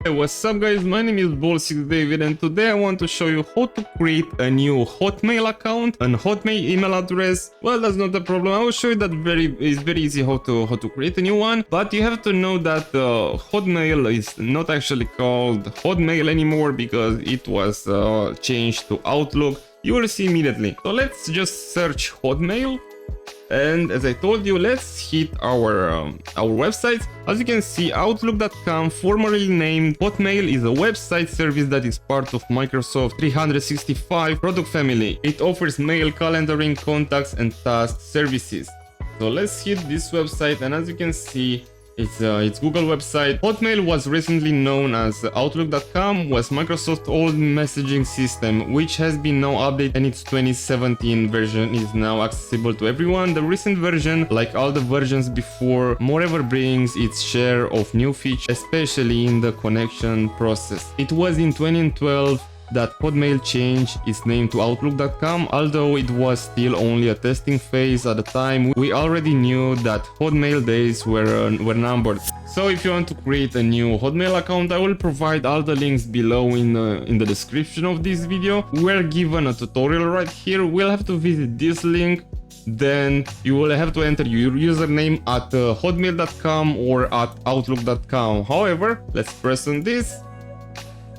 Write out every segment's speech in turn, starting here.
Hey, what's up guys, my name is Ball6David and today I want to show you how to create a new Hotmail account, an Hotmail email address. Well, that's not a problem. I will show you that it's very easy how to create a new one, but you have to know that Hotmail is not actually called Hotmail anymore because it was changed to Outlook. You will see immediately. So let's just search Hotmail. And as I told you, let's hit our websites. As you can see, Outlook.com, formerly named Hotmail, is a website service that is part of Microsoft 365 product family. It offers mail, calendaring, contacts, and task services. So let's hit this website, and as you can see, it's Google website. Hotmail was recently known as Outlook.com, was Microsoft's old messaging system, which has been now updated and its 2017 version is now accessible to everyone. The recent version, like all the versions before, moreover brings its share of new features, especially in the connection process. It was in 2012 that Hotmail changed its name to Outlook.com, although it was still only a testing phase at the time. We already knew that Hotmail days were numbered. So if you want to create a new Hotmail account, I will provide all the links below in the description of this video. We're given a tutorial right here. We'll have to visit this link. Then you will have to enter your username at hotmail.com or at outlook.com. However, let's press on this.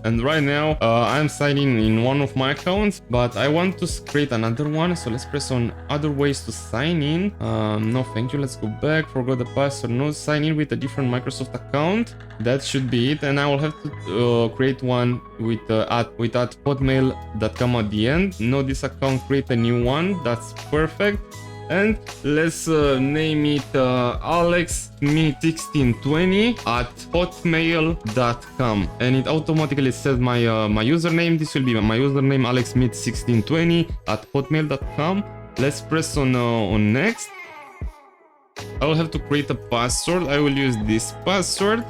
And right now I'm signing in one of my accounts, but I want to create another one. So let's press on other ways to sign in. No, thank you. Let's go back. Forgot the password. No, sign in with a different Microsoft account. That should be it. And I will have to create one with at hotmail.com at the end. No, this account, create a new one. That's perfect. And let's name it alexsmith1620 at hotmail.com, and it automatically says my username. This will be my username, alexsmith1620 at hotmail.com. Let's press on next. I will have to create a password. I will use this password.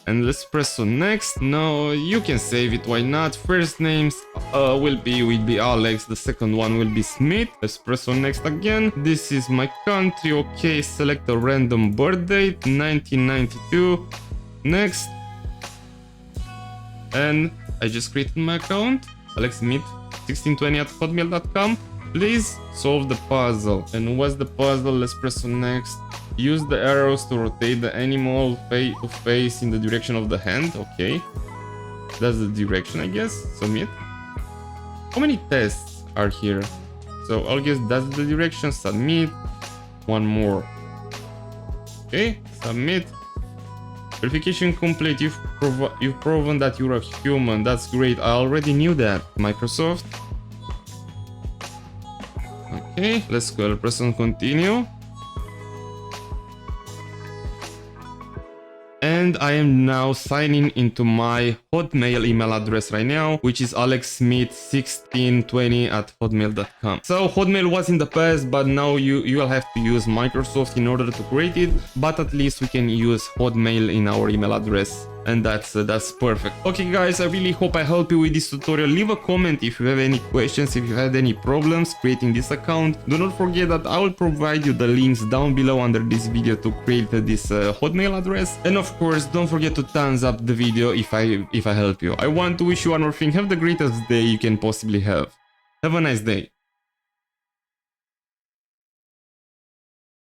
And let's press on next. No, you can save it, why not? First names will be Alex, the second one will be Smith. Let's press on next again. This is my country. Okay, select a random birth date, 1992. Next. And I just created my account, alexsmith1620 at hotmail.com. Please solve the puzzle. And what's the puzzle? Let's press on next. Use the arrows to rotate the animal face in the direction of the hand. Okay, that's the direction, I guess. Submit. How many tests are here? So I'll guess that's the direction. Submit. One more. Okay, submit. Verification complete. You've proven that you're a human. That's great. I already knew that. Microsoft. Okay, let's go. Press on continue. And I am now signing into my Hotmail email address right now, which is alexsmith1620 at hotmail.com. So Hotmail was in the past, but now you will have to use Microsoft in order to create it. But at least we can use Hotmail in our email address. And that's perfect. Okay guys, I really hope I helped you with this tutorial. Leave a comment if you have any questions, if you had any problems creating this account. Do not forget that I will provide you the links down below under this video to create this Hotmail address. And of course, don't forget to thumbs up the video if I help you. I want to wish you one more thing. Have the greatest day you can possibly have. Have a nice day.